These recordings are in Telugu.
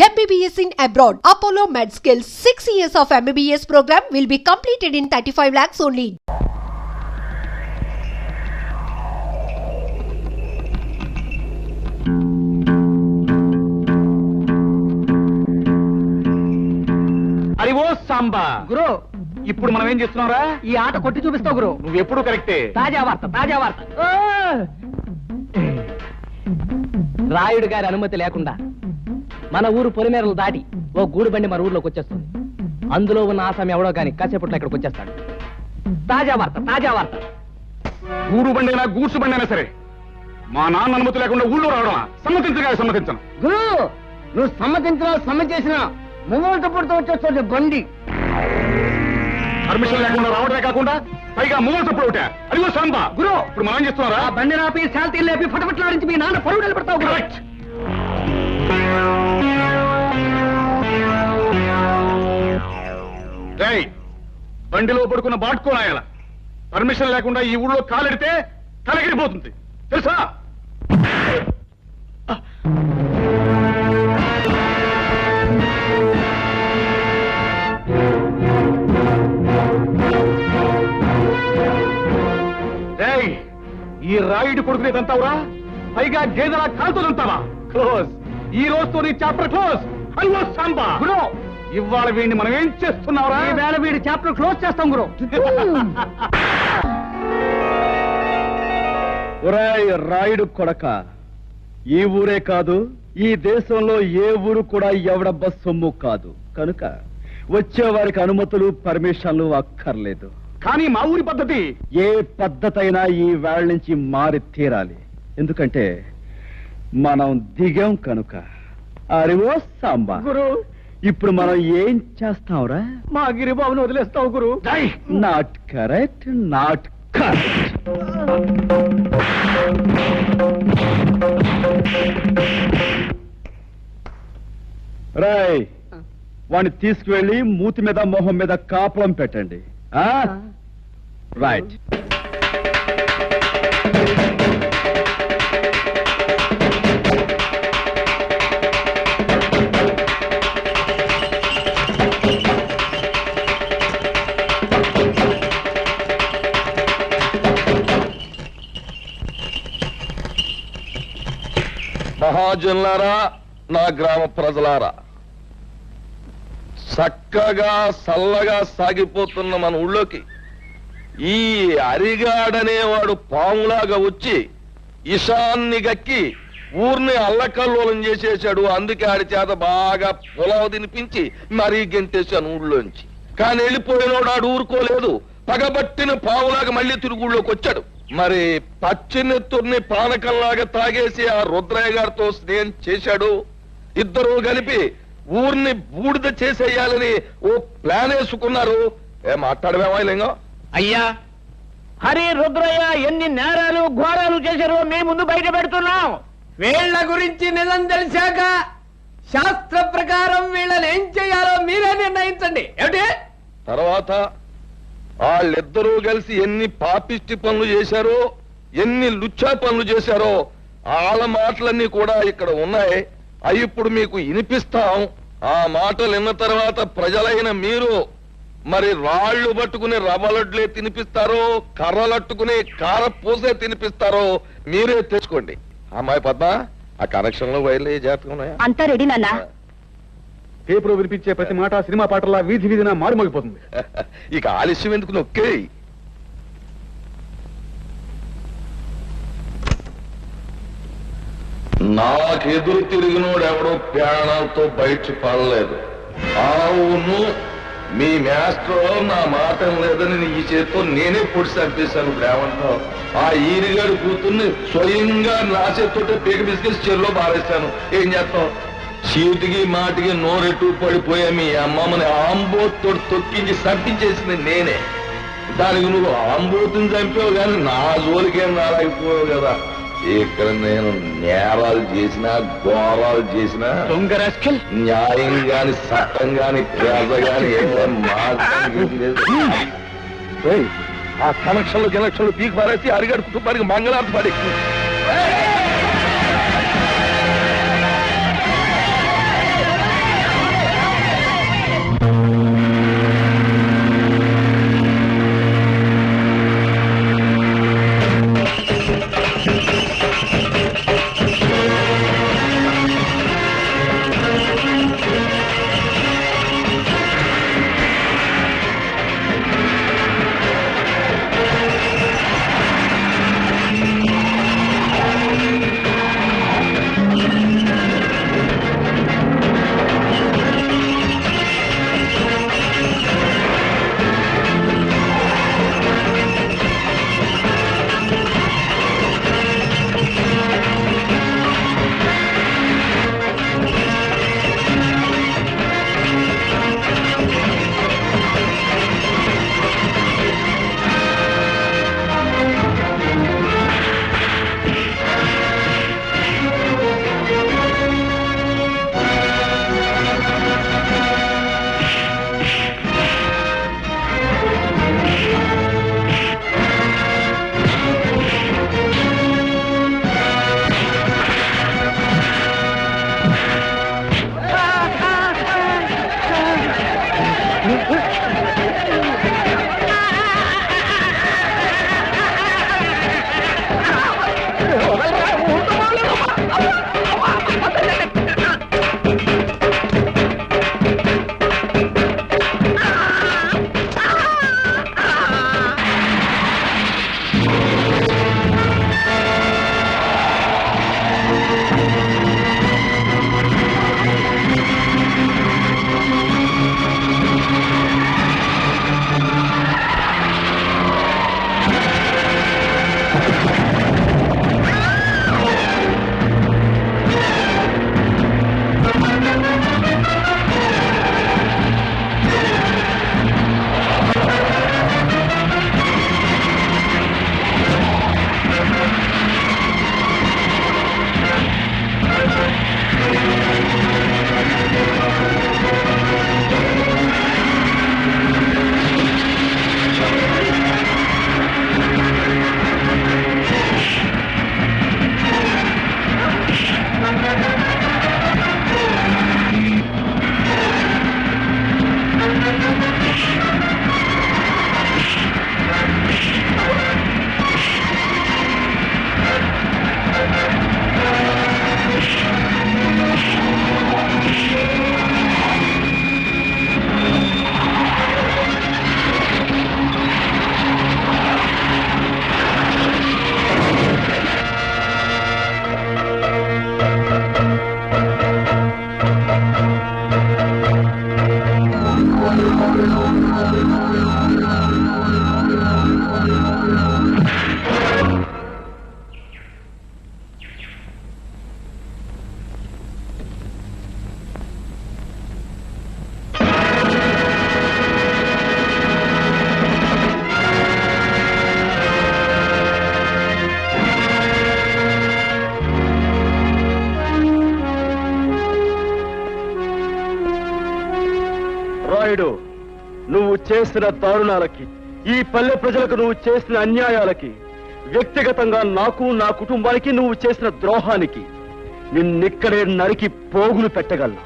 MBBS in abroad. Apollo MedSkill 6 years of MBBS program will be completed in 35 lakhs only. అరివో Samba గురు ఇప్పుడు మనం ఏం చేస్తున్నావురా? ఈ ఆట కొట్టి చూపిస్తావు గురు. నువ్వు ఎప్పుడు కరెక్టే. తాజా వార్త రాయుడు గారి అనుమతి లేకుండా మన ఊరు పొలిమేరలు దాటి ఓ గూడు బండి మన ఊర్లోకి వచ్చేస్తుంది. అందులో ఉన్న ఆసామి ఎవడో గాని కాసేపట్లో ఇక్కడికి వచ్చేస్తాడు. తాజా వార్త గూడు బండైనా గూడ్సు బండైనా సరే మా నాన్న అనుమతి లేకుండా ఊళ్ళో రావడమా? సమ్మతించను. గురు నువ్వు సమ్మతించినా ముంగోళ్ళతో పుడుతూ వచ్చేస్తుంది బండి. పర్మిషన్ లేకుండా రావడమే కాకుండా పైగా మూగలు తప్పుడు ఒకటే. అదిగో సాంబా గురు ఇప్పుడు మనం ఏం చేస్తున్నారా? బండి నాపి శాంతి లేపి ఫటఫట్లాడించి మీ నాన్న పరువు నిలబడతావు. కరెక్ట్. బండిలో పడుకున్న బాటుకోనాయాల పర్మిషన్ లేకుండా ఈ ఊళ్ళో కాలెడితే తలగిరిపోతుంది తెలుసా? ఈ రాయుడు కొడుకునేదంతావురా? పైగా గేదెలా కాలుతుందంతావా? క్లోజ్. ఈ రోజుతో నీ చాప్టర్ క్లోజ్. అయ్యో సాంబా గురు ఇవాళ వీడిని మనం ఏం చేస్తున్నావురా? ఈ వేళ వీడి చాప్టర్ క్లోజ్ చేస్తాం గురు. ఒరేయ్ రాయుడు కొడక, ఈ ఊరే కాదు ఈ దేశంలో ఏ ఊరు కూడా ఎవడబ్బ సొమ్ము కాదు. కనుక వచ్చే వారికి అనుమతులు పర్మిషన్లు అక్కర్లేదు. కానీ మా ఊరి పద్ధతి ఏ పద్ధతి అయినా ఈ వేళ నుంచి మారి తీరాలి. ఎందుకంటే మనం దిగాం కనుక. అరివో సాంబా గురు ఇప్పుడు మనం ఏం చేస్తాంరా? మా గిరిబాబుని వదిలేస్తావు గురు. Not correct. రాయ్ వాణ్ణి తీసుకువెళ్ళి మూతి మీద మొహం మీద కాపులం పెట్టండి. రైట్. మహాజనులారా, నా గ్రామ ప్రజలారా, చక్కగా చల్లగా సాగిపోతున్న మన ఊళ్ళోకి ఈ అరిగాడనేవాడు పాములాగా వచ్చి ఇషాన్ని గక్కి ఊర్ని అల్లకల్లోలం చేసేశాడు. అందుకే ఆడి చేత బాగా పొలవ తినిపించి మరీ గెంటేశాను ఊళ్ళోంచి. కానీ వెళ్ళిపోయినోడు ఆడు ఊరుకోలేదు. పగబట్టిన పాములాగా మళ్ళీ తిరుగు ఊళ్ళోకి వచ్చాడు. మరి పచ్చినెత్తుర్ని పానకంలాగా తాగేసి ఆ రుద్రయ్య గారితో స్నేహం చేశాడు. ఇద్దరు కలిపి ఊరిని బూడిద చేసేయాలని ఓ ప్లాన్ వేసుకున్నారు. మాట్లాడమేమా లింగం? అయ్యా, హరి రుద్రయ్య ఎన్ని నేరాలు ఘోరాలు చేశారో మీ ముందు బయట పెడుతున్నాం. వీళ్ళ గురించి నిజం తెలిసాక శాస్త్ర ప్రకారం వీళ్ళని ఏం చేయాలో మీరే నిర్ణయించండి. ఏమిటి? తర్వాత వాళ్ళిద్దరూ కలిసి ఎన్ని పాపిష్టి పనులు చేశారో, ఎన్ని లుచ్చా పనులు చేశారో వాళ్ళ మాటలన్నీ కూడా ఇక్కడ ఉన్నాయి. అవి ఇప్పుడు మీకు వినిపిస్తాం. ఆ మాటలు విన్న తర్వాత ప్రజలైన మీరు మరి రాళ్లు పట్టుకుని రవ్వలడ్లే తినిపిస్తారో, కర్రలట్టుకుని కారపూసే తినిపిస్తారో మీరే తెచ్చుకోండి. అమ్మాయి పద్మ, ఆ కనెక్షన్ లో వైర్లు జాగ్రత్తగా ఉన్నాయా? అంతా రెడీ నాన్న. పేపర్ వినిపించే ప్రతి మాట సినిమా పాటలా వీధి వీధిన మారుమోగిపోతుంది. ఇక ఆలస్యం ఎందుకు నొక్కే. నాకెదురు తిరిగినోడు ఎవడో ప్రాణాలతో బయట పడలేదు. అవును, మీ మాస్టర్ నా మాట లేదని ఈ చేతితో నేనే పొడి చంపేశాను. ఇప్పుడు ఏమంటావు? ఆ ఈరిగాడు కూతుర్ని స్వయంగా నా చేతితో పీక బిస్కెట్స్ చెరులో బారేశాను. ఏం చేస్తావు? చీటికి మాటికి నోరెట్టు పడిపోయా మీ అమ్మమ్మని ఆంబోతో తొక్కించి చంపించేసింది నేనే. దానికి నువ్వు ఆంబోతుని చంపావు కానీ నా జోలికేం రాలేకపోయావు కదా. ఇక్కడ నేను నేరాలు చేసినా ఘోరాలు చేసినా న్యాయం గాని చట్టం గాని ప్రజ గాని ఆ కనెక్షన్లు కనెక్షన్లు పీకి పారేసి అరిగడు కుటుంబానికి మంగళార్తి పడి రాయుడు, నువ్వు చేసిన దారుణాలకి, ఈ పల్లె ప్రజలకు నువ్వు చేసిన అన్యాయాలకి, వ్యక్తిగతంగా నాకు నా కుటుంబానికి నువ్వు చేసిన ద్రోహానికి నిన్నిక్కడే నరికి పోగులు పెట్టగలను.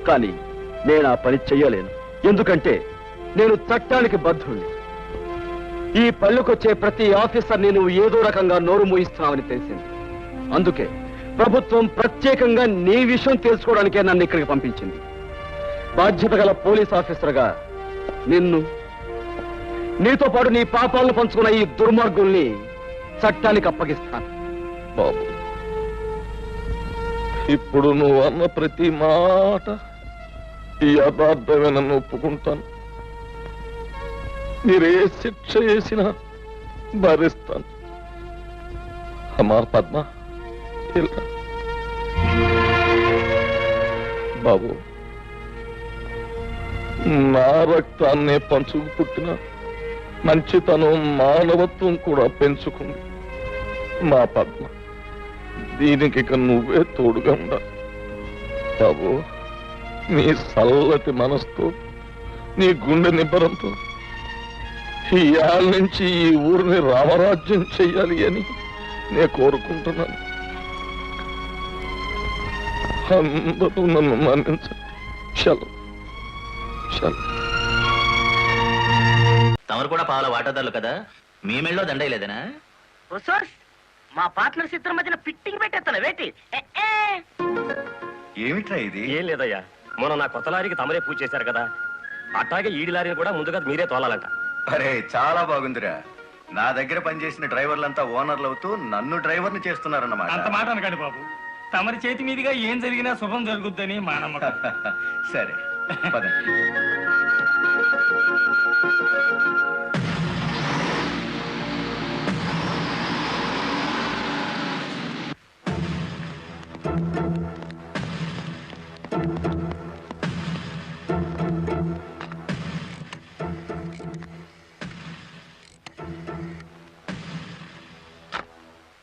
కానీ నేను ఆ పని చెయ్యలేను. ఎందుకంటే నేను చట్టానికి బద్ధుణ్ణి. ఈ పల్లెకొచ్చే ప్రతి ఆఫీసర్ని నువ్వు ఏదో రకంగా నోరు మూయిస్తున్నావని తెలిసింది. అందుకే ప్రభుత్వం ప్రత్యేకంగా నీ విషయం తెలుసుకోవడానికే నన్ను ఇక్కడికి పంపించింది. బాధ్యత గల పోలీస్ ఆఫీసర్గా నిన్ను, నీతో పాటు నీ పాపాలను పంచుకున్న ఈ దుర్మార్గుల్ని చట్టానికి అప్పగిస్తాను. బాబు, ఇప్పుడు నువ్వు అన్న ప్రతి మాట ఈ యథార్థమే నన్ను ఒప్పుకుంటాను. మీరే శిక్ష చేసినా భరిస్తాను. అమ్మా పద్మ, ఇలా. బాబు, నా రక్తాన్నే పంచుకు పుట్టిన మంచితనం, మానవత్వం కూడా పెంచుకుంది మా పద్మ. దీనికి ఇక నువ్వే తోడుగా ఉండాలి. బాబు, నీ చల్లటి మనసుతో, నీ గుండె నిబ్బరంతో ఈ ఏళ్ళ నుంచి ఈ ఊరిని రామరాజ్యం చెయ్యాలి అని నేను కోరుకుంటున్నాను. అందరూ నన్ను మన్నించండి. చలో చలో. తమరు కూడా పాల వాటాదారులు కదా, మీ మెళ్ళలో దండయలేదనా? మా పార్ట్నర్స్ ఇద్దరి మధ్యన ఫిట్టింగ్ పెట్టేస్తాను వేటి. ఏమిట్రా ఇది? ఏం లేదయ్యా, మొన్న నా కొత్త లారీకి తమరే పూజ చేశారు కదా, అట్లాగే ఈడి లారీని కూడా ముందుగా మీరే తోలాలంట. అరే చాలా బాగుందిరా. నా దగ్గర పనిచేసిన డ్రైవర్లంతా ఓనర్లు అవుతూ నన్ను డ్రైవర్ని చేస్తున్నారన్నమాట. అంత మాట అనకండి బాబు, తమరి చేతి మీదుగా ఏం జరిగినా శుభం జరుగుద్దని మా నమ్మకం. సరే పదండి.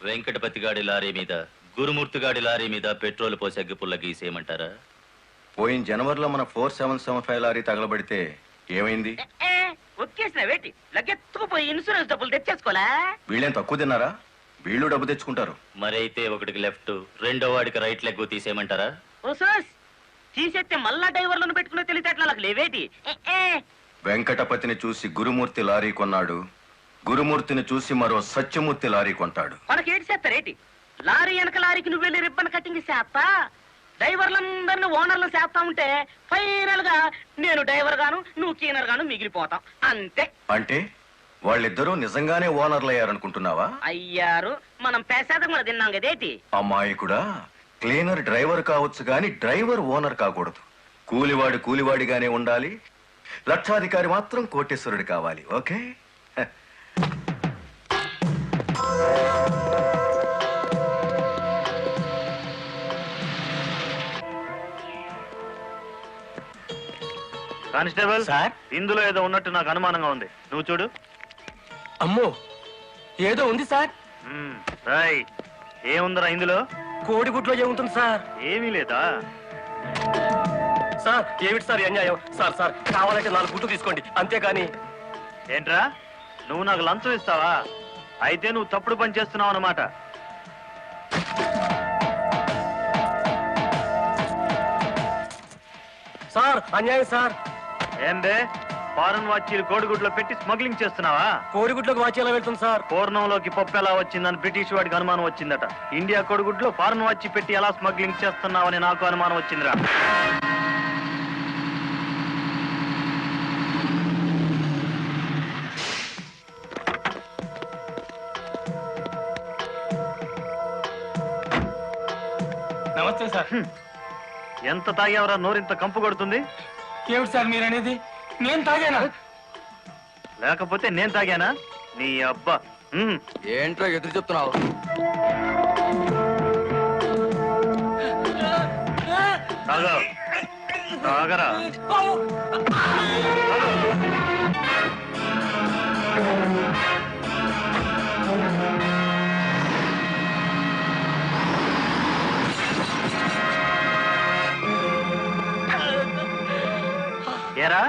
వెంకటపతి గాడి లారీ మీద, గురుమూర్తి గాడి లారీ మీద పెట్రోల్ పోసి అగ్గిపుల్ల గీసేయమంటారా? పోయిన జనవరిలో మన 4775 లారీ తగలబడితే ఏమైంది? ఒక్కేసిన వేటి లగ్గెత్తుకుపోయి ఇన్సూరెన్స్ డబ్బులు తెచ్చేసుకోలే. వీళ్ళేం తక్కువ తిన్నారా? వీళ్ళు డబ్బు తెచ్చుకుంటారు. మరైతే ఒకటికి లెఫ్ట్, రెండో వాడికి రైట్ లెగ్ తీసేయమంటారా? తీసేస్తే మళ్ళా డ్రైవర్లను పెట్టుకునే తెలిసేట్లా లేవేటి. వెంకటపతిని చూసి గురుమూర్తి లారీ కొన్నాడు, గురుమూర్తిని చూసి మరో సత్యమూర్తి లారీ కొంటాడు. మనకేటి చేస్తారేటి? లారీ వెనక లారీకి నువ్వు వెళ్ళి రిబ్బన్ కటింగ్ చేస్తా, డ్రైవర్లందరినీ ఓనర్లు చేస్తా ఉంటే ఫైనల్ గా నేను డ్రైవర్ గాను నువ్వు క్లీనర్ గాను మిగిలిపోతాం అంతే. అంటే వాళ్ళిద్దరూ నిజంగానే ఓనర్లు అయ్యారనుకుంటున్నావా? అయ్యారు, మనం పేసాదం కూడా తిన్నాం కదేటి. అమ్మాయి కూడా క్లీనర్ డ్రైవర్ కావచ్చు గాని డ్రైవర్ ఓనర్ కాకూడదు. కూలివాడు కూలివాడిగానే ఉండాలి, లక్షాధికారి మాత్రం కోటేశ్వరుడు కావాలి. ఓకే? కానిస్టేబుల్ సార్, ఇందులో ఏదో ఉన్నట్టు నాకు అనుమానంగా ఉంది, నువ్వు చూడు. అమ్మో, ఏదో ఉంది సార్. ఏముందరా ఇందులో? కోడిగుడ్లో ఏముంటుంది సార్? ఏమీ లేదా సార్? ఏమిటి సార్ అన్యాయం? సార్ సార్ కావాలంటే 4 గుడ్లు తీసుకోండి, అంతేకాని. ఏంట్రా, నువ్వు నాకు లంచం ఇస్తావా? అయితే నువ్వు తప్పుడు పని చేస్తున్నావు అన్నమాట. సార్ అన్యాయం సార్. ఏందే, ఫారెన్ వాచీలు కోడిగుడ్లో పెట్టి స్మగ్లింగ్ చేస్తున్నావా? కోడిగుడ్లోకి వాచి ఎలా వెళ్తుంది సార్? పూర్ణంలోకి పప్పు ఎలా వచ్చిందని బ్రిటిష్ వాడికి అనుమానం వచ్చిందట. ఇండియా కోడిగుడ్లో ఫారెన్ వాచి పెట్టి ఎలా స్మగ్లింగ్ చేస్తున్నావని నాకు అనుమానం వచ్చిందిరా. నమస్తే సార్. ఎంత తాగేవరా నోరింత కంపు కొడుతుంది? ఏమిటి సార్ మీరు అనేది? నేను తాగానా? లేకపోతే నేను తాగానా? నీ అబ్బా. ఏంట్రా ఎదురు చెప్తున్నావు? తాగరా. ఏరా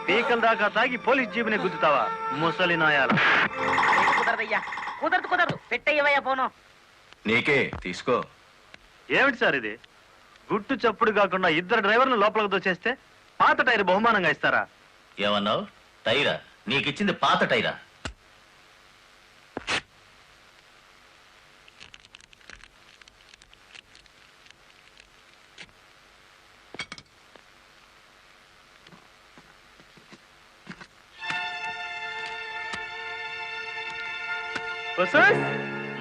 పీకల దాకా తాగి పోలీస్ జీబుని గుద్దుతావా ముసలి నాయాల? కుదరదయ్యా, కుదరదు పెట్టయ్యవయ్యా పోను. నీకే తీసుకో. ఏమిటి సార్ ఇది? గుట్టు చప్పుడు కాకుండా ఇద్దరు డ్రైవర్లు లోపలికి దోచేస్తే పాత టైర్ బహుమానంగా ఇస్తారా? ఏమన్నావు? టైరా? నీకిచ్చింది పాత టైరా?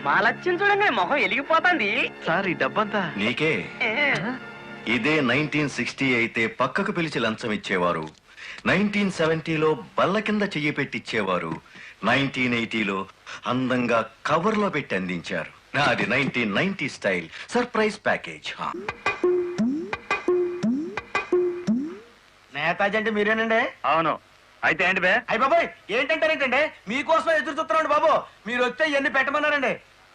మా లక్ష్యం చూడండి, మొహం వెలిగిపోతుంది. సార్ ఈ డబ్బంతా నీకే. ఇదే 1960 అయితే పక్కకు పిలిచి లంచం ఇచ్చేవారు. 1970లో బల్ల కింద చెయ్యి పెట్టిచ్చేవారు. 1980లో అందంగా కవర్లో పెట్టి అందించారు. నాది 1990 స్టైల్ సర్ప్రైజ్ ప్యాకేజ్. నేతాజీ అంటే మీరేనండి? అవును. అయితే ఏంటి బే? అయ్య బాబాయ్, ఏంటంటారేంటండి? మీకోసం ఎదురు చూస్తున్నాండి బాబు. మీరు వచ్చే ఇవన్నీ పెట్టమన్నారండి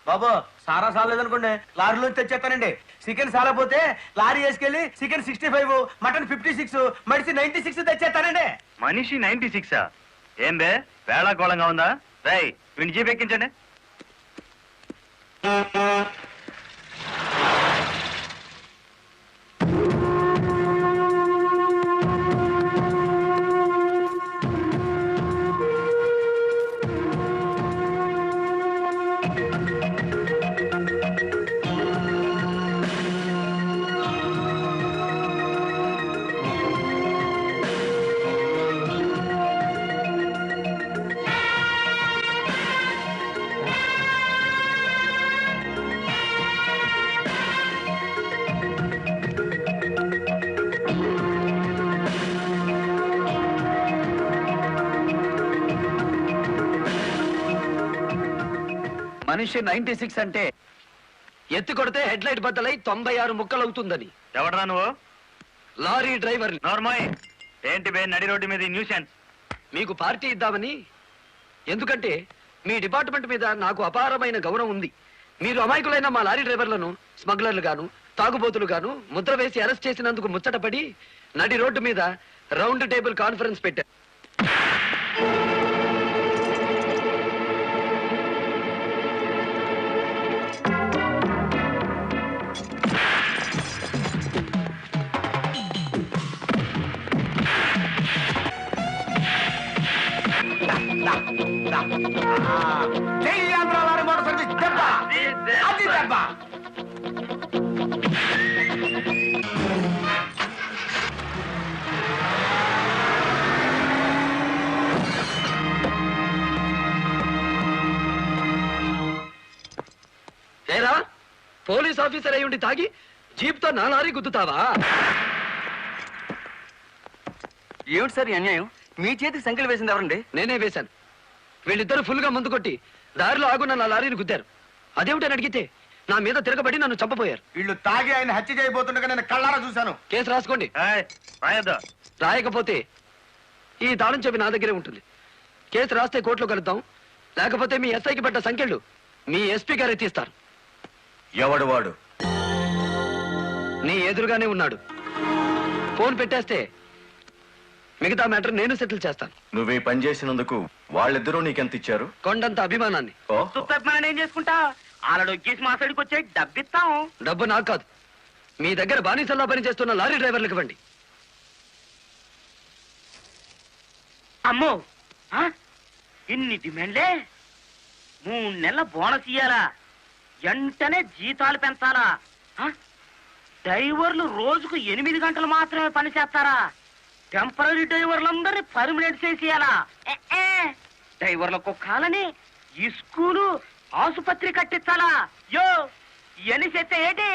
బాబు. సారా సాలేదనుకోండి, లారీలో తెచ్చేస్తానండి. చికెన్ సాలపోతే లారీ వేసుకెళ్ళి చికెన్ 65, మటన్ 56, మడిసి 96 తెచ్చేస్తానండి. మనిషి 96? ఏం బే వేళాకోళంగా ఉందా? రై వీడిని జీప్ ఎక్కించండి. మనిషి 96 అంటే ఎత్తి కొడితే హెడ్ లైట్ బద్దలై 96 ముక్కలు అవుతుందని. ఎవడరా నువ్వు? Lorry driver. నార్మల్. ఏంటి బే నడి రోడ్డు మీద న్యూసెన్స్? మీకు పార్టీ ఇద్దామని. ఎందుకంటే మీ డిపార్ట్మెంట్ మీద నాకు అపారమైన గౌరవం ఉంది. మీరు అమాయకులైన మా లారీ డ్రైవర్లను స్మగ్లర్లు గాను తాగుబోతులు గాను ముద్ర వేసి అరెస్ట్ చేసినందుకు ముచ్చటపడి నడి రోడ్డు మీద రౌండ్ టేబుల్ కాన్ఫరెన్స్ పెట్టారు. ఏరా పోలీస్ ఆఫీసర్ అయి ఉండి తాగి జీప్తో నా లారీ గుద్దుతావా? ఏమిటి సార్ ఈ అన్యాయం? మీ చేతికి సంఖ్యలు వేసింది ఎవరండి? నేనే వేశాను. వీళ్ళిద్దరు ఫుల్ గా ముందు కొట్టి దారిలో ఆగున్న నా లారీని గుద్దారు. అదేమిటని అడిగితే నా మీద తిరగబడి నన్ను చంపపోయారు. వీళ్ళు తాగి ఆయన హత్య చేయబోతుండగా నేను కళ్ళారా చూశాను. కేసు రాసుకోండి. రాయద్దా? రాయకపోతే ఈ తాళం చెవి నా దగ్గరే ఉంటుంది. కేసు రాస్తే కోర్టులో కలుద్దాం. లేకపోతే మీ ఎస్ఐకి పడ్డ సంఖ్యలు మీ ఎస్పీ గారు ఎత్తిస్తారు. ఎవడు వాడు? నీ ఎదురుగానే ఉన్నాడు. ఫోన్ పెట్టేస్తే మిగతా మ్యాటర్ నేను సెటిల్ చేస్తాను. నువ్వే పని చేసినందుకు వాళ్ళిద్దరూ నీకెంత ఇచ్చారు? కొండంత అభిమానాన్ని. మనం ఏం చేసుకుంటా? ఆలడు గీసి మా సైడ్కి వచ్చే డబ్బిస్తాం. డబ్బు నాకు కాదు, మీ దగ్గర బానిసల్లా పని చేస్తున్న లారీ డ్రైవర్లకు ఇవ్వండి. అమ్మో, ఇన్ని డిమాండ్లే? 3 నెలల బోనస్ ఇయ్యాలా? వెంటనే జీతాలు పెంచాలా? డ్రైవర్లు రోజుకు 8 గంటలు మాత్రమే పని చేస్తారా? టెంపరీ డ్రైవర్లందరినీ పర్మనెంట్ చేసేయాలా? డ్రైవర్లకు కాలని ఈ స్కూలు ఆసుపత్రి కట్టించాలా? యో ఇవన్నీ చేస్తే ఏంటి?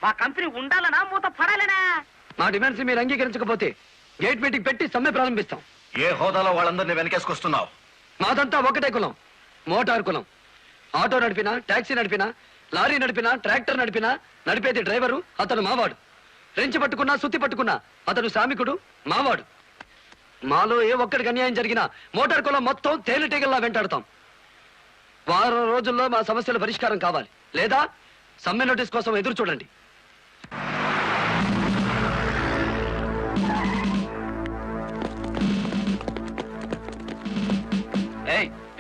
మా కంపెనీ ఉండాలనా మూత పడాలనా? మా డిమాండ్స్ మీరు అంగీకరించకపోతే గేట్ మీటింగ్ పెట్టి సమ్మె ప్రారంభిస్తాం. ఏ హోదాలో వాళ్ళందరినీ వెనకేసుకొస్తున్నావు? మాదంతా ఒకటే కులం, మోటార్ కులం. ఆటో నడిపినా, టాక్సీ నడిపినా, లారీ నడిపినా, ట్రాక్టర్ నడిపినా నడిపేది డ్రైవరు, అతను మావాడు. రెంచి పట్టుకున్నా, సుత్తి పట్టుకున్నా అతను శ్రామికుడు, మావాడు. మాలో ఏ ఒక్కడికి అన్యాయం జరిగినా మోటార్ కులం మొత్తం తేలిటీగల్లా వెంటాడతాం. వారం రోజుల్లో మా సమస్యల పరిష్కారం కావాలి, లేదా సమ్మె నోటీస్ కోసం ఎదురు చూడండి.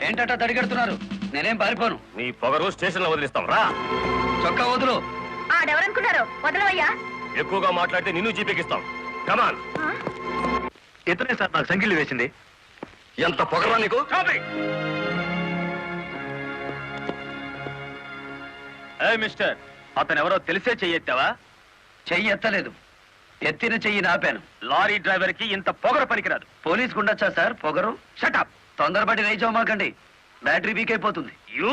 ఏంటట తడిగడుతున్నారు? నేనేం పారిపోను. నీ పొగరు స్టేషన్ లో వదిలిస్తాం రా. చొక్కా వదులు. ఆడెవరనుకున్నారు? వదలవయ్యా. ఎక్కువగా మాట్లాడితే నిన్ను జీపేకిస్తాం. కమాన్. ఇతనే సార్ నాకు సంఖ్యలు వేసింది. ఎంత పొగరా నీకు? మిస్టర్, అతను ఎవరో తెలిసే చెయ్యెత్తావా? చెయ్యి ఎత్తలేదు, ఎత్తిన చెయ్యి నాపాను. లారీ డ్రైవర్ కి ఇంత పొగరు పనికిరాదు. పోలీసుకు ఉండొచ్చా సార్ పొగరు? షటప్. తొందరపడి రేచోమాకండి, బ్యాటరీ వీక్ అయిపోతుంది. యూ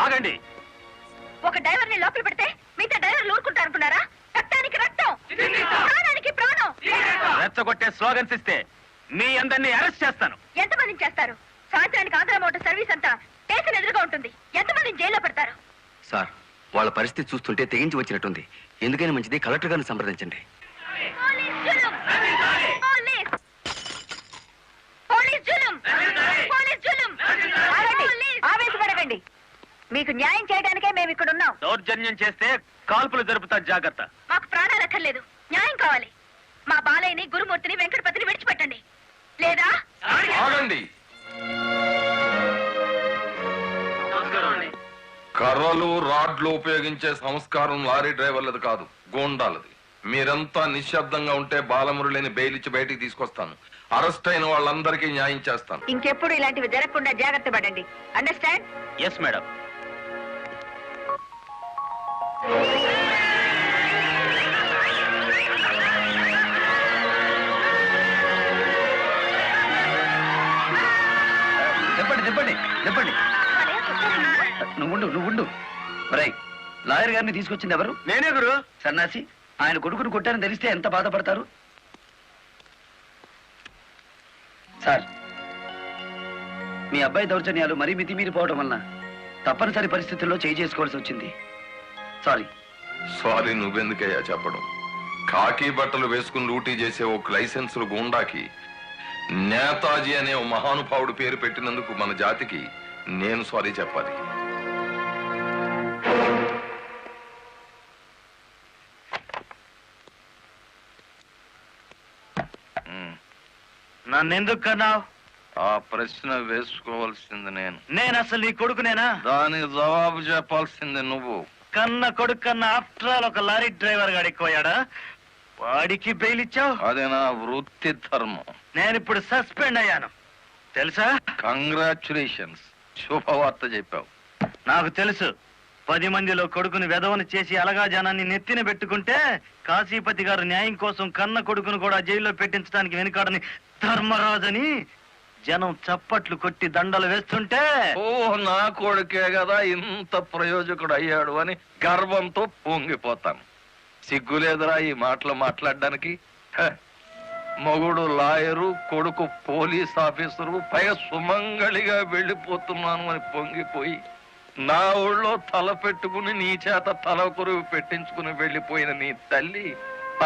ఆగండి. ఒక డ్రైవర్ ని లోపల పెడితే మిగతా డ్రైవర్లు ఊరుకుంటారనుకున్నారా? రక్తానికి రక్తం, ప్రాణానికి ప్రాణం. రెచ్చగొట్టే స్లోగన్స్ ఇస్తే మీ అందరినీ అరెస్ట్ చేస్తాను. ఎంతమందిని చేస్తారు? సాయంత్రానికి ఆంధ్ర మోటార్ సర్వీస్ అంతా స్టేషన్ ఎదురుగా ఉంటుంది. ఎంతమందిని జైల్లో పెడతారు? సార్, వాళ్ళ పరిస్థితి చూస్తుంటే తెగించి వచ్చినట్టుంది. ఎందుకైనా మంచిది కలెక్టర్ గారిని సంప్రదించండి. ఆవేశపడకండి, మీకు న్యాయం చేయడానికే మేము ఇక్కడ ఉన్నాం. దౌర్జన్యం చేస్తే కాల్పులు జరుపుతా, జాగ్రత్త. మాకు ప్రాణాలు అక్కర్లేదు, న్యాయం కావాలి. మా బాలయ్యని, గురుమూర్తిని, వెంకటపతిని విడిచిపెట్టండి, లేదా ఆగండి. కర్రలు రాడ్లు ఉపయోగించే సంస్కారం లారీ డ్రైవర్లది కాదు, గోండాలది. మీరంతా నిశ్శబ్దంగా ఉంటే బాలమురళిని బెయిలిచ్చి బయటికి తీసుకొస్తాను. అరెస్ట్ అయిన వాళ్ళందరికీ న్యాయం చేస్తాను. ఇంకెప్పుడు ఇలాంటివి జరగకుండా జాగ్రత్త పడండి. అండర్స్టాండ్? Yes madam. చెప్పండి. నువ్వుండు. రై, లాయర్ గారిని తీసుకొచ్చింది ఎవరు? నేనే గురు. సన్నాసి, ఆయన కొడుకును కొట్టారని తెలిస్తే ఎంత బాధపడతారు? సార్, మీ అబ్బాయి దౌర్జన్యాలు మరీ మితిమీరిపోవడం వలన తప్పనిసరి పరిస్థితుల్లో చేయి చేసుకోవాల్సి వచ్చింది. సారీ నువ్వెందుకయ్యా చెప్పడం? కాకి బట్టలు వేసుకుని డ్యూటీ చేసే ఒక లైసెన్సులు గూండాకి నేతాజీ అనే ఓ మహానుభావుడు పేరు పెట్టినందుకు మన జాతికి నేను సారీ చెప్పాలి. నన్నెందుకు కన్నావు? ఆ ప్రశ్న వేసుకోవాల్సింది నేను అసలు నీ కొడుకునేనా? దానికి జవాబు చెప్పాల్సింది నువ్వు. కన్న కొడుకు కన్నా ఆఫ్టర్ ఆల్ ఒక లారీ డ్రైవర్ గాడు ఎక్కువయ్యాడా? వాడికి బెయిల్ ఇచ్చావు? అదే నా వృత్తి ధర్మం. నేను ఇప్పుడు సస్పెండ్ అయ్యాను తెలుసా? కంగ్రాచులేషన్స్, శుభవార్త చెప్పావు. నాకు తెలుసు. 10 మందిలో కొడుకుని వెధవను చేసి అలగా జనాన్ని నెత్తిన పెట్టుకుంటే కాశీపతి గారు న్యాయం కోసం కన్న కొడుకును కూడా జైల్లో పెట్టించడానికి వెనుకాడని ధర్మరాజని జనం చప్పట్లు కొట్టి దండలు వేస్తుంటే, ఓ నా కొడుకే కదా ఇంత ప్రయోజకుడు అయ్యాడు అని గర్వంతో పొంగిపోతాను. సిగ్గులేదురా ఈ మాటలు మాట్లాడడానికి? మగుడు లాయరు, కొడుకు పోలీస్ ఆఫీసరు, పైగా సుమంగళిగా వెళ్ళిపోతున్నాను అని పొంగిపోయి నా ఊళ్ళో తల పెట్టుకుని నీ చేత తల కొరువు పెట్టించుకుని వెళ్ళిపోయిన నీ తల్లి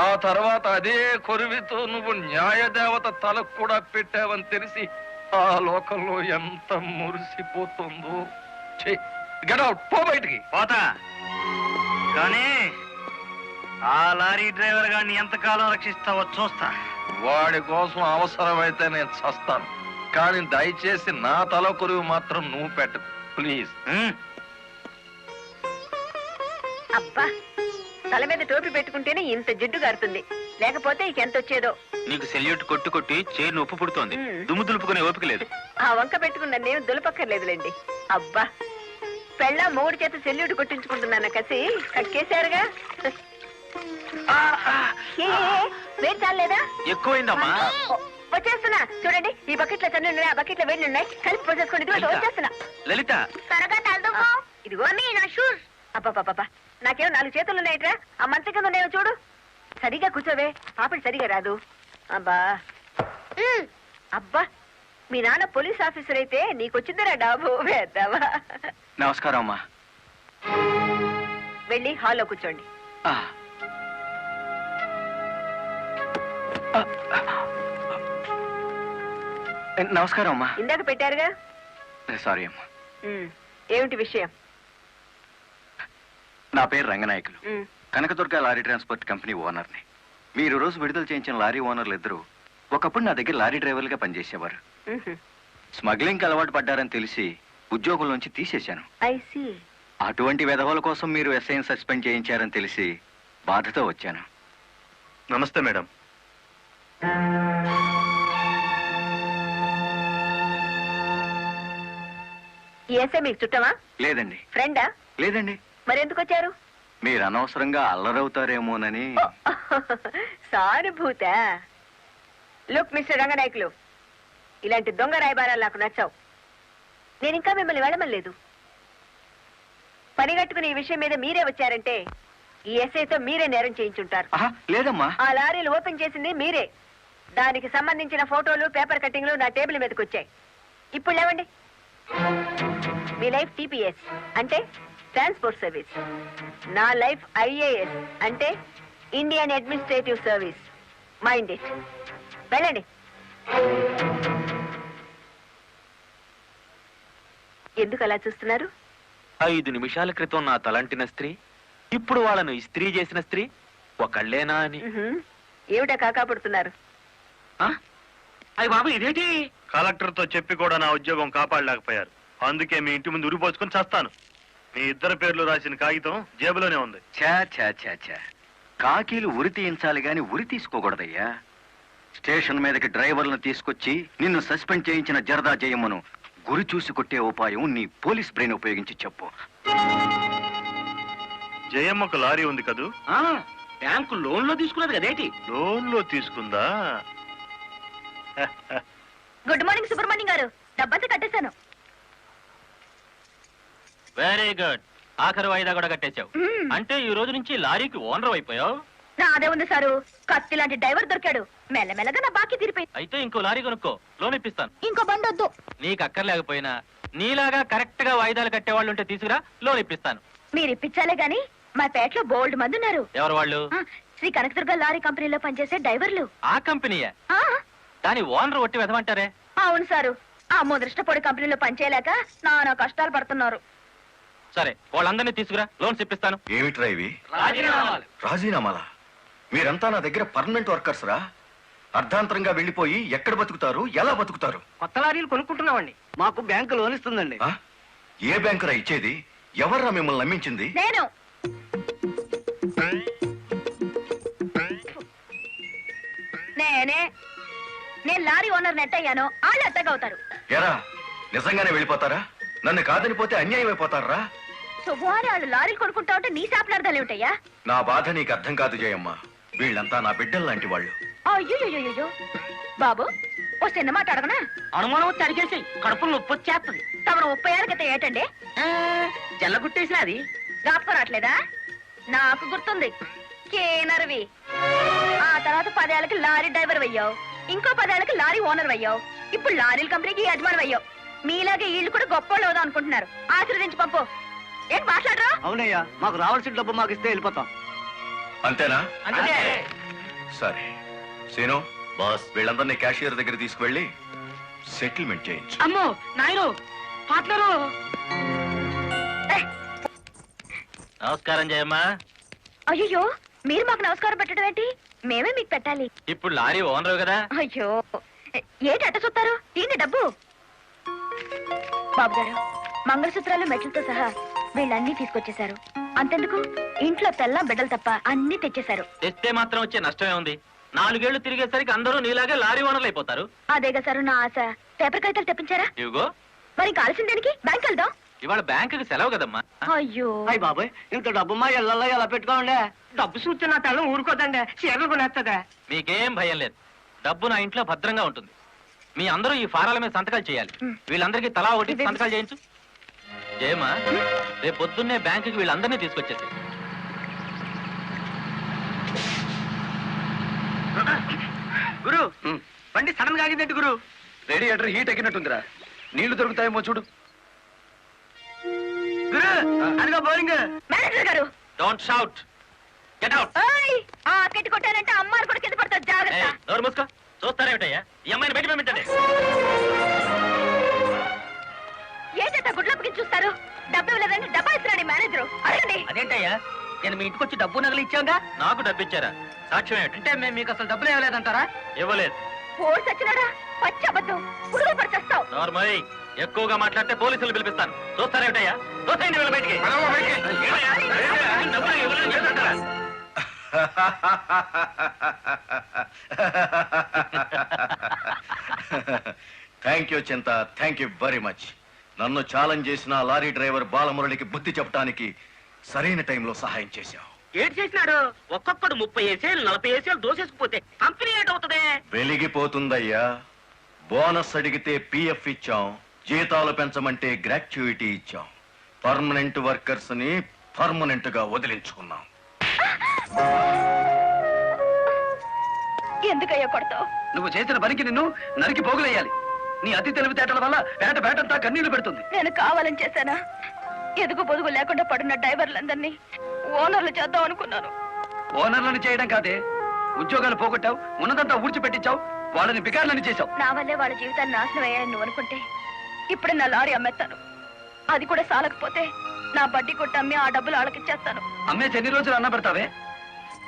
ఆ తర్వాత అదే కొరువితో నువ్వు న్యాయదేవత తలకు కూడా పెట్టావని తెలిసి ఆ లోకంలో ఎంత మురిసిపోతుందో. గెట్ అవుట్, పో బయటికి. పోతా, కానీ ఆ లారీ డ్రైవర్ గారిని ఎంతకాలం రక్షిస్తావో చూస్తా. వాడి కోసం అవసరమైతే నేను చస్తాను, కానీ దయచేసి నా తల కొరువు మాత్రం నువ్వు పెట్టకు ప్లీజ్. అబ్బా, తల మీద టోపీ పెట్టుకుంటేనే ఇంత జిడ్డు గారుతుంది, లేకపోతే ఇంకెంత వచ్చేదో. నీకు సెల్యూట్ కొట్టు కొట్టి చేరు ఉప్పు పుడుతోంది, దుమ్ము దులుపుకునే ఓపిక లేదు. ఆ వంక పెట్టుకున్న నేను దులపక్కర్లేదులేండి. అబ్బా, పెళ్ళ మూడు చేత సెల్యూట్ కొట్టించుకుంటున్నాను కసి కక్కేశారుగా. వేడి చాలేదా? ఎక్కువైందమ్మా. వచ్చేస్తున్నా చూడండి, ఈ బకెట్ లో తన్ను ఉన్నాయి, ఆ బకెట్ లో వేడి ఉన్నాయి, కలిపి పోసేసుకోండి. వచ్చేస్తున్నా. లలిత, త్వరగా తలదుకో. ఇదిగో నీ నా షూస్. అబ్బా, నాకేమో 4 చేతులు ఉన్నాయిట్రా, ఆ మంత్రి కింద ఉన్నాయో చూడు. సరిగా కూర్చోవే, పాపడి సరిగా రాదు. అబ్బా, మీ నాన్న పోలీస్ ఆఫీసర్ అయితే నీకొచ్చిందిరా డాబు వేద్దావా. నమస్కారం అమ్మా. వెళ్ళి హాల్లో కూర్చోండి. నమస్కారం అమ్మా. ఇందాక పెట్టారుగా. సారీ అమ్మా. ఏమిటి విషయం? నా పేరు Ranganayakulu, Kanakadurga lorry transport company ఓనర్ని. మీరు రోజు విడుదల చేయించిన లారీ ఓనర్లు ఇద్దరు ఒకప్పుడు నా దగ్గర లారీ డ్రైవర్లుగా పనిచేసేవారు. స్మగ్లింగ్ అలవాటు పడ్డారని తెలిసి ఉద్యోగంలోంచి తీసేశాను. అటువంటి వెధవల కోసం మీరు ఎస్ఐని సస్పెండ్ చేయించారని తెలిసి బాధతో వచ్చాను. నమస్తే మేడం. ఎస్ఐ మీకు చుట్టమా? లేదండి. ఫ్రెండా? లేదండి. మరి ఎందుకు వచ్చారు? మీరు అనవసరంగా అల్లరవుతారేమోనని. సానుభూత. లుక్ మిస్టర్ రంగనాయకులు, ఇలాంటి దొంగ రాయబారాలు నాకు నచ్చావు. నేను ఇంకా మిమ్మల్ని వెళ్ళమలేదు. పని కట్టుకుని ఈ విషయం మీద మీరే వచ్చారంటే ఈ ఎస్ఐతో మీరే నేరం చేయించుంటారు. లేదమ్మా. ఆ లారీలు ఓపెన్ చేసింది మీరే. దానికి సంబంధించిన ఫోటోలు, పేపర్ కట్టింగ్లు నా టేబుల్ మీదకి వచ్చాయి. ఇప్పుడు లేవండి. మీ లైఫ్ టీపీఎస్ అంటే ట్రాన్స్పోర్ట్ సర్వీస్, నా లైఫ్ ఐఏఎస్ అంటే Indian administrative service. Mind it. వెళ్ళండి. ఎందుకు అలా చూస్తున్నారు? 5 నిమిషాల క్రితం నా తలంటిన స్త్రీ ఇప్పుడు వాళ్ళను ఇస్త్రీ చేసిన స్త్రీ ఒకళ్ళేనా అని. ఏమిటా కాకాపడుతున్నారు? అయ్యి బాబు, ఇదేంటి? కలెక్టర్ తో చెప్పి కూడా నా ఉద్యోగం కాపాడలేకపోయారు. అందుకే మీ ఇంటి ముందు ఉరిపోసుకొని చేస్తాను. మీ ఇద్దరు పేర్లు రాసిన కాగితం జేబులోనే ఉంది. చా చా చా చా, కాకీలు ఉరి తీయించాలి గాని ఉరి తీసుకోకూడదయ్యా. స్టేషన్ మీదకి డ్రైవర్లను తీసుకొచ్చి నిన్ను సస్పెండ్ చేయించిన జరదా జయమ్మను గురి చూసి కొట్టే ఉపాయం నీ పోలీస్ బ్రెయిన్ ఉపయోగించి చెప్పు. జయమ్మకు లారీ ఉంది కదూ? బ్యాంకు లోన్ లో తీసుకున్నది కదేటి? లోన్ లో తీసుకుందా? గుడ్ మార్నింగ్ సుబ్రహ్మణ్యం గారు, డబ్బంతా కట్టేశాను. Very good. ఆఖరి వాయిదా కూడా కట్టేశావు. అంటే ఈ రోజు నుంచి లారీకి ఓనర్ అయిపోయావు. నాదే ఉంది సారు, కత్తి లాంటి డ్రైవర్ దొరికాడు. మెల్లమెల్లగా నా బాకీ తీరిపోయింది. అయితే ఇంకో లారీ కొనుక్కో, లోన్ ఇప్పిస్తాను. ఇంకో బండి వద్దు. నీకు అక్కర్లేకపోయినా నీలాగా కరెక్ట్ గా వాయిదాలు కట్టేవాళ్ళు ఉంటే తీసుకురా, లోన్ ఇప్పిస్తాను. మీరు ఇప్పించాలే గాని మా పేటలో బోల్డ్ మంది ఉన్నారు. ఎవరు వాళ్ళు? శ్రీ కనకదుర్గ లారీ కంపెనీలో పనిచేసే డ్రైవర్లు. ఆ కంపెనీయే? దాని ఓనర్ ఒట్టి వెదమంటారే? అవును సారు, ఆ ముదృష్టపొడి కంపెనీలో పనిచేయలేక నానా కష్టాలు పడుతున్నారు. సరే, వాళ్ళందరినీ తీసుకురా, లోన్స్ ఇప్పిస్తాను. ఏమిట్రా ఇవి? రాజీనామాలా? మీరంతా నా దగ్గర పర్మనెంట్ వర్కర్స్ రా. అర్ధాంతరంగా వెళ్ళిపోయి ఎక్కడ బతుకుతారు, ఎలా బతుకుతారు? కొత్త లారీలు కొనుక్కుంటున్నామండి. మాకు బ్యాంకు లోన్ ఇస్తుందండి. ఏ బ్యాంకురా ఇచ్చేది? ఎవర్రా మిమ్మల్ని నమ్మించింది? నేను. నేను లారీ ఓనర్ నెట్ అయ్యాను, వాళ్ళు ఎత్తగవుతారు. ఎరా, నిజంగానే వెళ్ళిపోతారా? నన్ను కాదని పోతే అన్యాయం అయిపోతారా? శుభవారి వాళ్ళు లారీలు కొనుక్కుంటా ఉంటే నీ శాపలార్థాలు ఏమిటయ్యా? నా బాధ నీకు అర్థం కాదు జయమ్మ. వీళ్ళంతా నా బిడ్డలు లాంటి వాళ్ళు. అయ్యో బాబు, ఓ చిన్న మాట అడగనా? అనుమానం వచ్చి అడిగేసి కడుపులు నొప్పి వచ్చేస్తుంది. తమను 30 ఏళ్ళ క్రితం ఏటండి జల్లగుట్టేసిన అది జ్ఞాపకం రావట్లేదా? నాకు గుర్తుంది. కేనర్వి. ఆ తర్వాత 10 ఏళ్ళకి లారీ డ్రైవర్ అయ్యావు, ఇంకో 10 ఏళ్ళకి లారీ ఓనర్ అయ్యావు, ఇప్పుడు లారీల కంపెనీకి యజమాని అయ్యావు. మీలాగే వీళ్ళు కూడా గొప్ప అవుదాం అనుకుంటున్నారు. ఆశీర్వదించి పంపు. ఏంటి మాట్లాడరా? అవునయ్యా, మాకు రావాల్సిన డబ్బు మాకు ఇస్తే వెళ్ళిపోతాం. అంతేనా? అంతే. సరే సీను బాస్, వీళ్ళందరినీ క్యాషియర్ దగ్గర తీసుకువెళ్ళి సెటిల్మెంట్ చేయించు. అమ్మో నాయను, పార్ట్నరు. నమస్కారం జయమ్మా. అయ్యో, మీరు మాకు నమస్కారం పెట్టడం ఏంటి? మేమే మీకు పెట్టాలి. ఇప్పుడు లారీ ఓనర్ కదా. అయ్యో, ఏంటి అట్ట చూస్తారు? తీయండి డబ్బు. బాబు గారు, మంగళసూత్రాలు మెట్లతో సహా వీళ్ళన్నీ తీసుకొచ్చేశారు. అంతెందుకు, ఇంట్లో తెల్ల బిడ్డలు తప్ప అన్ని తెచ్చేశారు. తెస్తే మాత్రం వచ్చే నష్టమే ఉంది. 4 ఏళ్లు తిరిగేసరికి అందరూ నీలాగే లారీ ఓనర్లు అయిపోతారు. అదేగా సారు నా ఆశ. పేపర్ కాగితాలు తెప్పించారా? ఇవిగో. మరి కాల్సిన దానికి బ్యాంక్ వెళ్దాం. ఇవాళ బ్యాంకుకి సెలవు కదమ్మా. అయ్యో అయ్యి బాబాయ్, ఇంత డబ్బు మా ఇళ్ళల్లో ఎలా పెట్టుకోండి? డబ్బు చూస్తే నా తెల్లం ఊరుకోదండి, చీరలు కొనేస్తుందా? మీకేం భయం లేదు. డబ్బు నా ఇంట్లో భద్రంగా ఉంటుంది. మీ అందరూ ఈ ఫారాల మీద సంతకాలు చేయాలి. వీళ్ళందరికీ తలా ఒకటి సంతకాలు చేయించు. జయమా, రేపు పొద్దున్నే బ్యాంకుకి వీళ్ళందరినీ తీసుకొచ్చేసి. గురు, బండి సడన్ గా ఆగిందండి గురు. Radiator heat ఎక్కినట్టుందిరా. నీళ్లు దొరుకుతాయేమో చూడు. గురు, అదిగో బౌలింగ్. మేనేజర్ గారు, డోంట్ షౌట్, గెట్ అవుట్. ఆ కెట్టి కొట్టానంటే అమ్మారు కూడా కింద పడతారు. జాగ్రత్త. నోరు మూసుకో. చూస్తారేమిటయ్యా? ఈ అమ్మాయిని బయట పంపించండి. గారు డబ్బు ఇవ్వలేదని డబ్బా ఇస్తున్నాడు మేనేజరు. అడగండి. అదేంటయ్యా, నేను మీ ఇంటికి వచ్చి డబ్బు నగలు ఇచ్చాగా. నాకు డబ్బు ఇచ్చారా? సాక్ష్యం ఏంటి? అంటే మేము మీకు అసలు డబ్బులు ఇవ్వలేదంటారా? ఇవ్వలేదు. పోలీసు వచ్చినాడా? పచ్చి అబద్ధం. పురుగు పడిచేస్తావు. నార్మల్ ఎక్కువగా మాట్లాడితే పోలీసులు పిలిపిస్తాను. చూస్తారేమిటయ్యా? చూస్తాయండి వీళ్ళ బయటికి. డబ్బులు ఇవ్వలేదు చేస్తుంటారా? థ్యాంక్ యూ చింత, థ్యాంక్ యూ వెరీ మచ్. నన్ను ఛాలెంజ్ చేసిన లారీ డ్రైవర్ బాలమురళికి బుద్ధి చెప్పడానికి సరైన టైంలో సహాయం చేశావు. ఏడు చేసినాడు? ఒక్కొక్కడు 30 ఏసేలు 40 ఏసేలు దోసేసుకుపోతే కంపెనీ ఏటవుతుంది? వెలిగిపోతుందయ్యా. బోనస్ అడిగితే పిఎఫ్ ఇచ్చాం, జీతాలు పెంచమంటే గ్రాట్యుయిటీ ఇచ్చాం. పర్మనెంట్ వర్కర్స్ ని పర్మనెంట్ గా వదిలించుకున్నాం. ఎందుకయ్యా కొడతావు? నువ్వు చేసిన పనికి నిన్ను నరికి పోగులేయాలి. నీ అతి తెలివితేటల వల్ల పేటంతా కన్నీళ్లు పెడుతుంది. నేను కావాలని చేశానా? ఎదుగు పొదుగు లేకుండా పడున్న డ్రైవర్లందరినీ ఓనర్లు చేద్దాం అనుకున్నాను. ఓనర్లను చేయడం కాదే, ఉద్యోగాలు పోగొట్టావు, ఉన్నదంతా ఊడ్చిపెట్టించావు, వాళ్ళని బికార్లని చేశావు. నా వల్లే వాళ్ళ జీవితాన్ని నాశనం అయ్యాయని నువ్వు అనుకుంటే ఇప్పుడే నా లారీ అమ్మేస్తాను. అది కూడా సాలకపోతే నా బడ్డీ కొట్టి అమ్మి ఆ డబ్బులు వాళ్ళకిచ్చేస్తాను. అమ్మేసి ఎన్ని రోజులు అన్న పెడతావే?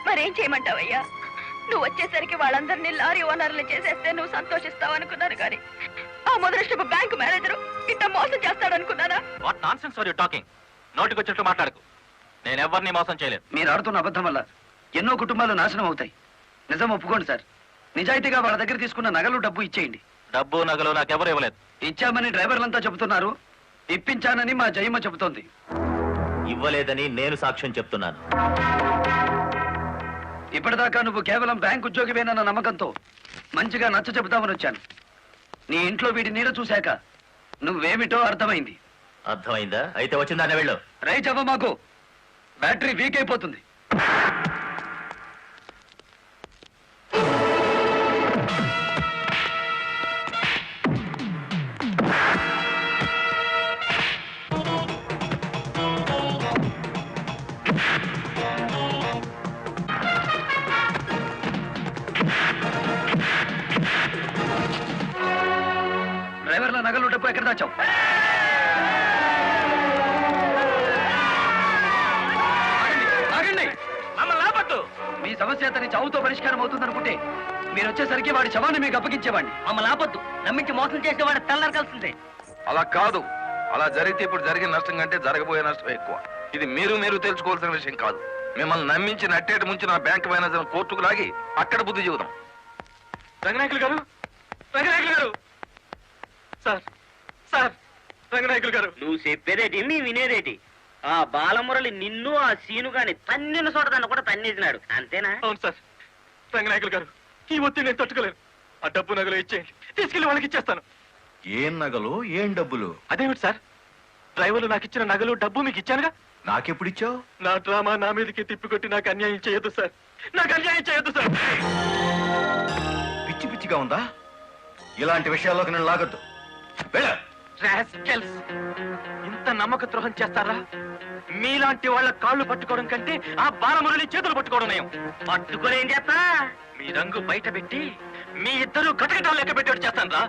మరేం చేయమంటావయ్యా? నువ్వు వచ్చేసరికి వాళ్ళందరినీ లారీ ఓనర్లు చేసేస్తే నువ్వు సంతోషిస్తావు అనుకున్నాను, కానీ ఆ మొదలష్టపు బ్యాంకు మేనేజరు ఇంత మోసం చేస్తాడు అనుకున్నానా? What nonsense are you talking? నోటికి వచ్చినట్టు మాట్లాడకు. నేను ఎవరిని మోసం చేయలేదు. మీరు ఆడుతున్న అబద్ధం వల్ల ఎన్నో కుటుంబాలు నాశనం అవుతాయి. నిజం ఒప్పుకోండి సార్. నిజాయితీగా వాళ్ళ దగ్గర తీసుకున్న నగలు డబ్బు ఇచ్చేయండి. డబ్బు నగలు నాకెవరు ఇవ్వలేదు. ఇచ్చామని డ్రైవర్లంతా చెబుతున్నారు, ఇప్పించానని మా జయమ్మ చెబుతోంది. ఇవ్వలేదని నేను సాక్ష్యం చెప్తున్నాను. ఇప్పటిదాకా నువ్వు కేవలం బ్యాంక్ ఉద్యోగివేనన్న నమ్మకంతో మంచిగా నచ్చ చెబుతామని వచ్చాను. నీ ఇంట్లో వీడి నీడ చూశాక నువ్వేమిటో అర్థమైంది. అర్థమైందా? అయితే వచ్చిందానే వెళ్ళు. రైట్ అవ్వ, మాకు బ్యాటరీ వీక్ అయిపోతుంది. డ్రైవర్ల నగలు డబ్బు ఎక్కడ దాచావు? మీ సమస్య అతని చావుతో పరిష్కారం అవుతుందనుకుంటే మీరు వచ్చేసరికి వాడి శవాన్ని మీకు అప్పగించేవాడిని. మమ్మల్ని ఆపొద్దు. నమ్మించి మోసం చేసే వాడు తెల్లారకాల్సిందే. అలా కాదు. అలా జరిగితే ఇప్పుడు జరిగిన నష్టం కంటే జరగబోయే నష్టం ఎక్కువ. ఇది మీరు తెలుసుకోవాల్సిన విషయం కాదు. మిమ్మల్ని నమ్మించి నట్టేట ముంచి నా బ్యాంక్ మేనేజర్ కోర్టుకు లాగి అక్కడ బుద్ధి చెబుదాం. రంగనాయకులు గారు, రంగనాయకులు గారు, సార్ సార్, రంగనాయకులు గారు. నువ్వు చెప్పేదేటి, నీ వినేదేటి? ఆ బాలమురళి నిన్ను ఆ సీను గాని తన్నిన చోటదాన్ని కూడా తన్నేసినాడు, అంతేనా? అవును సార్. రంగనాయకులు గారు, ఈ ఒత్తిడి నేను తట్టుకోలేను. ఆ డబ్బు నగలు ఇచ్చేయండి, తీసుకెళ్లి వాళ్ళకి ఇచ్చేస్తాను. ఏం నగలు, ఏం డబ్బులు? అదేమిటి సార్, డ్రైవర్లు నాకు ఇచ్చిన నగలు డబ్బు మీకు ఇచ్చానుగా. నాకెప్పుడు ఇచ్చావు? నా డ్రామా నా మీదకి తిప్పికొట్టి నాకు అన్యాయం చేయొద్దు సార్. నాకు అన్యాయం చేయొద్దు సార్. పిచ్చి పిచ్చిగా ఉందా? ఇలాంటి విషయాల్లోకి నేను లాగొద్దు. ఇంత నమ్మక ద్రోహం చేస్తారా? మీలాంటి వాళ్ళ కాళ్ళు పట్టుకోవడం కంటే ఆ బాలమురళి చేతులు పట్టుకోవడం నయం. పట్టుకొని ఏం చేస్తా? మీ రంగు బయట పెట్టి మీ ఇద్దరు కటకటాలు లెక్క పెట్టేట్టు చేస్తాను రా.